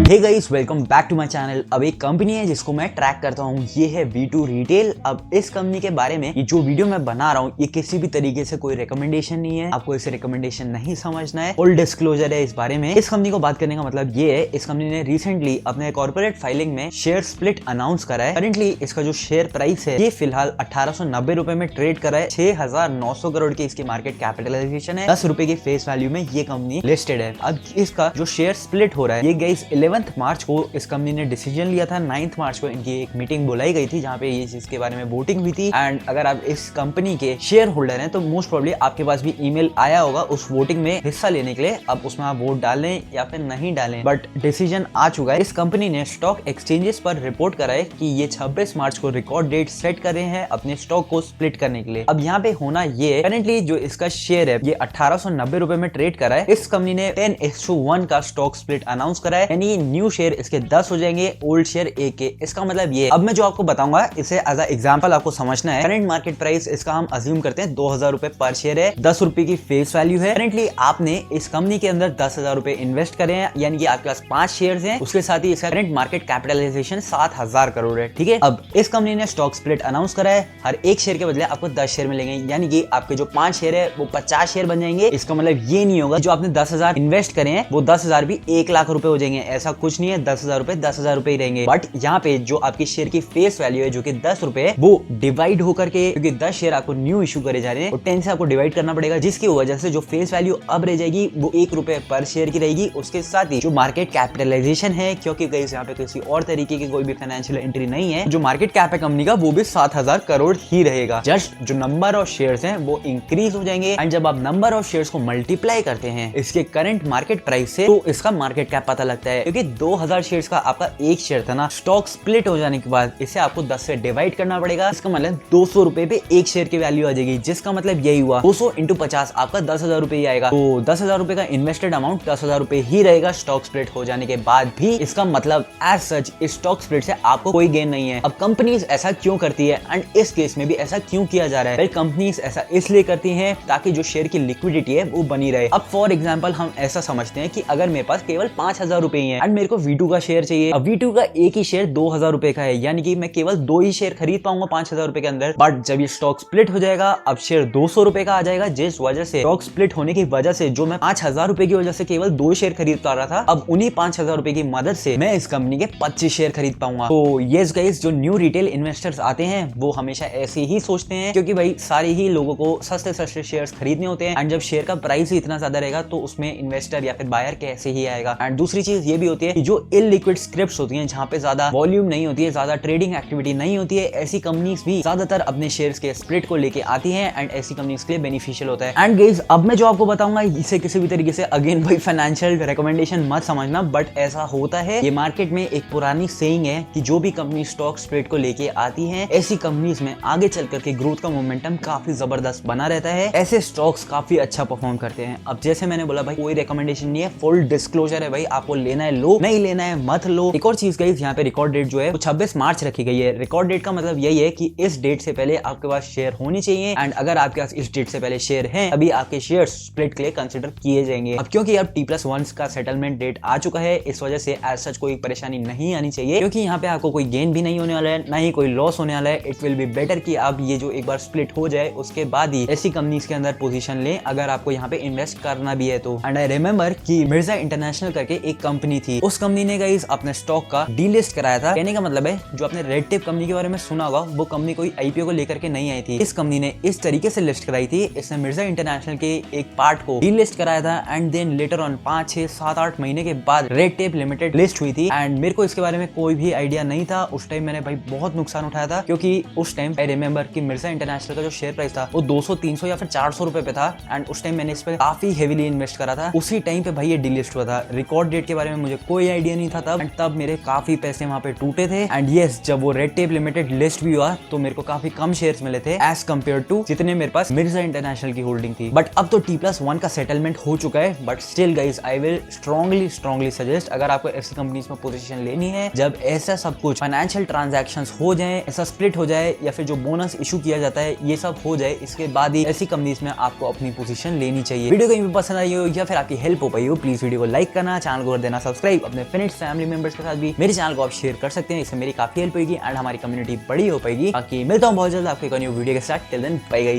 Hey guys, welcome back to my channel. अब एक company है जिसको मैं ट्रैक करता हूँ, ये है V2 रिटेल। अब इस कंपनी के बारे में ये जो वीडियो मैं बना रहा हूँ ये किसी भी तरीके से कोई रिकमेंडेशन नहीं है, आपको इसे रिकमेंडेशन नहीं समझना है। फुल डिस्क्लोजर है इस बारे में। इस कंपनी को बात करने का मतलब ये है, इस कंपनी ने रिसेंटली अपने कॉर्पोरेट फाइलिंग में शेयर स्प्लिट अनाउंस करा है। करेंटली इसका जो शेयर प्राइस है ये फिलहाल 1890 रुपए में ट्रेड करा है। 6900 करोड़ की इसकी मार्केट कैपिटलाइजेशन है। 10 रुपए की फेस वैल्यू में ये कंपनी लिस्टेड है। अब इसका जो शेयर स्प्लिट हो रहा है ये गाइस 11 मार्च को इस कंपनी ने डिसीजन लिया था। 9 मार्च को इनकी एक मीटिंग बुलाई गई थी जहां पे ये चीज के बारे में वोटिंग हुई थी। एंड अगर आप इस कंपनी के शेयर होल्डर हैं तो मोस्ट प्रोबेबली आपके पास भी ईमेल आया होगा उस वोटिंग में हिस्सा लेने के लिए। अब उसमें आप वोट डालें या फिर नहीं डालें, बट डिसीजन आ चुका है। इस कंपनी ने स्टॉक एक्सचेंजेस पर रिपोर्ट करा है कि ये 26 मार्च को रिकॉर्ड डेट सेट कर रहे हैं अपने स्टॉक को स्प्लिट करने के लिए। अब यहाँ पे होना ये, करेंटली जो इसका शेयर है ये 1890 रुपए में ट्रेड करा है। इस कंपनी ने 10:1 का स्टॉक स्प्लिट अनाउंस करा है, यानी न्यू शेयर इसके 10 हो जाएंगे, ओल्ड शेयर 1 के। इसका मतलब ये, अब मैं जो आपको बताऊंगा इसे एज अ एग्जांपल आपको समझना है। करंट मार्केट प्राइस इसका हम अज्यूम करते हैं 2000 रुपए पर शेयर है, 10 रुपए की फेस वैल्यू है। करेंटली आपने इस कंपनी के अंदर 10,000 रुपए इन्वेस्ट करे हैं, यानी कि आपके पास 5 शेयर्स हैं। उसके साथ ही इसका करंट मार्केट कैपिटलाइजेशन 7000 करोड़ है, ठीक है। अब इस कंपनी ने स्टॉक स्प्लिट अनाउंस करा है, हर एक शेयर के बदले आपको 10 शेयर मिलेंगे, यानी कि आपके जो 5 शेयर है वो 50 शेयर बन जाएंगे। इसका मतलब ये नहीं होगा जो आपने 10,000 इन्वेस्ट करे हैं वो 10,000 भी 1 लाख रुपए हो जाएंगे, ऐसा कुछ नहीं है। 10,000 रुपए 10,000 रुपए ही रहेंगे। बट यहाँ पे जो आपकी शेयर की फेस वैल्यू है जो कि 10 रुपए है, वो डिवाइड होकर के, क्योंकि 10 शेयर आपको न्यू इशू करे जा रहे हैं, 10 से आपको डिवाइड करना पड़ेगा, जिसकी वजह से जो फेस वैल्यू अब रह जाएगी वो 1 रुपए पर शेयर की रहेगी। उसके साथ ही जो मार्केट कैपिटलाइजेशन है, क्योंकि गाइस यहाँ पे किसी और तरीके की कोई भी फाइनेंशियल एंट्री नहीं है, जो मार्केट कैप है कंपनी का वो भी 7000 करोड़ ही रहेगा। जस्ट जो नंबर ऑफ शेयर्स हैं वो इंक्रीज हो जाएंगे। एंड जब आप नंबर ऑफ शेयर्स को मल्टीप्लाई करते हैं इसके करंट मार्केट प्राइस से, तो इसका मार्केट कैप पता लगता है। क्योंकि 2000 शेयर्स का आपका एक शेयर था ना, स्टॉक स्प्लिट हो जाने के बाद इसे आपको 10 से डिवाइड करना पड़ेगा। इसका मतलब 200 रुपए पे एक शेयर की वैल्यू आ जाएगी, जिसका मतलब यही हुआ 200 इंटू 50 आपका 10,000 रुपए ही आएगा। तो 10,000 रुपए का इन्वेस्टेड अमाउंट 10,000 रुपए ही रहेगा स्टॉक स्प्लिट हो जाने के बाद भी। इसका मतलब एज सच इस स्टॉक स्प्लिट से आपको कोई गेन नहीं है। अब कंपनीज ऐसा क्यों करती है एंड इस केस में भी ऐसा क्यों किया जा रहा है? कंपनीज ऐसा इसलिए करती हैं ताकि जो शेयर की लिक्विडिटी है वो बनी रहे। अब फॉर एग्जांपल हम ऐसा समझते हैं कि अगर मेरे पास केवल 5,000 रुपए ही है एंड मेरे को V2 का शेयर चाहिए। अब V2 का एक ही शेयर 2,000 रुपए का है, यानी कि मैं केवल 2 ही शेयर खरीद पाऊंगा 5,000 रुपए के अंदर। बट जब ये स्टॉक स्प्लिट हो जाएगा अब शेयर 200 रुपए का आ जाएगा, जिस वजह से स्टॉक स्प्लिट होने की वजह से जो मैं 5,000 रुपए की वजह से केवल 2 शेयर खरीद पा रहा था, अब उन्हीं 5,000 रुपए की मदद से मैं इस कंपनी के 25 शेयर खरीद पाऊंगा। तो यस गाइस, जो न्यू रिटेल इन्वेस्टर्स आते हैं वो हमेशा ऐसे ही सोचते हैं, क्योंकि भाई सारे ही लोगों को सस्ते सस्ते शेयर्स खरीदने होते हैं। एंड जब शेयर का प्राइस ही इतना ज्यादा रहेगा तो उसमें इन्वेस्टर या फिर बायर कैसे ही आएगा। एंड दूसरी चीज ये भी होती है कि जो इलिक्विड स्क्रिप्ट्स होती हैं, जहां पे ज्यादा वॉल्यूम नहीं होती है, ज्यादा ट्रेडिंग एक्टिविटी नहीं होती है, ऐसी कंपनीज भी ज्यादातर अपने शेयर्स के स्प्लिट को लेके आती हैं। एंड ऐसी कंपनीज के लिए बेनिफिशियल होता है। एंड गाइस, अब मैं जो आपको बताऊंगा इसे किसी भी तरीके से अगेन भाई फाइनेंशियल रिकमेंडेशन मत समझना, बट ऐसा होता है। ये मार्केट में एक पुरानी सेइंग है कि जो भी कंपनी स्टॉक स्प्लिट को लेके आती है, ऐसी कंपनीज में आगे चल करके ग्रोथ का मोमेंटम काफी जबरदस्त बना रहता है। ऐसे स्टॉक्स काफी अच्छा परफॉर्म करते हैं। अब जैसे मैंने बोला भाई कोई रिकमेंडेशन नहीं है, फुल डिस्क्लोजर है भाई, आपको लेना है लो, नहीं लेना है मत लो। एक और चीज गाइस, यहाँ पे रिकॉर्ड डेट जो है वो 26 मार्च रखी गई है। रिकॉर्ड डेट का मतलब यही है कि इस डेट से पहले आपके पास शेयर होनी चाहिए। एंड अगर आपके पास इस डेट से पहले शेयर हैं, अभी आपके शेयर स्प्लिट के लिए कंसिडर किए जाएंगे। अब क्योंकि अब T+1 का सेटलमेंट डेट आ चुका है, इस वजह से एज सच कोई परेशानी नहीं आनी चाहिए, क्योंकि यहाँ पे आपको कोई गेन भी नहीं होने वाला है, ना ही कोई लॉस होने वाला है। इट विल बी बेटर कि आप ये जो एक बार स्प्लिट हो जाए उसके बाद ही ऐसी कंपनीज के अंदर पोजीशन लें, अगर आपको यहाँ पे इन्वेस्ट करना भी है तो। एंड आई रिमेंबर कि मिर्जा इंटरनेशनल करके एक कंपनी थी, उस कंपनी ने गाइस अपने स्टॉक का डीलिस्ट कराया था। कहने का मतलब है जो आपने रेड टेप कंपनी के बारे में सुना होगा, वो कंपनी कोई IPO को लेकर के नहीं आई थी। इस कंपनी ने इस तरीके से लिस्ट कराई थी, इसने मिर्जा इंटरनेशनल के एक पार्ट को डीलिस्ट कराया था। एंड देन लेटर ऑन 5, 6, 7, 8 महीने के बाद रेड टेप लिमिटेड लिस्ट हुई थी। एंड मेरे को इसके बारे में कोई भी आइडिया नहीं था। उस टाइम मैंने भाई बहुत नुकसान उठाया था, क्योंकि उस टाइम आई रिमेंबर कि मिर्जा इंटरनेशनल का जो शेयर प्राइस था वो 200, 300 या फिर 400 रुपए पे था। एंड उस टाइम मैंने इस पे काफी हेवीली इन्वेस्ट करा था। उसी टाइम पे भाई ये डिलिस्ट हुआ था। रिकॉर्ड डेट के बारे में मुझे कोई आइडिया नहीं था तब। एंड तब मेरे काफी पैसे वहां पे टूटे थे। एंड यस, जब वो रेड टेप लिमिटेड लिस्ट भी हुआ तो मेरे को काफी कम शेयर्स मिले थे एज कम्पेयर टू जितने मेरे पास मिर्जा इंटरनेशनल की होल्डिंग थी। बट अब तो T+1 का सेटलमेंट हो चुका है। But still guys, I will strongly suggest, अगर आपको ऐसी कंपनीज में पोजीशन लेनी है जब ऐसा सब कुछ फाइनेंशियल ट्रांजैक्शंस हो जाए, ऐसा स्प्लिट हो जाए, या फिर जो बोनस इशू किया जाता है ये सब हो जाए, इसके बाद ही ऐसी कंपनीज में आपको अपनी पोजीशन लेनी चाहिए। वीडियो कहीं भी पसंद आई हो या फिर आपकी हेल्प हो पाई हो, प्लीज वीडियो को लाइक करना, चैनल को कर देना सब्सक्राइब। लाइक अपने फ्रेंड्स फैमिली मेंबर्स के साथ भी मेरे चैनल को आप शेयर कर सकते हैं। इससे मेरी काफी हेल्प होगी एंड हमारी कम्युनिटी बड़ी हो पाएगी। बाकी मिलता हूँ बहुत जल्द आपके न्यू वीडियो के साथ। Till then bye guys.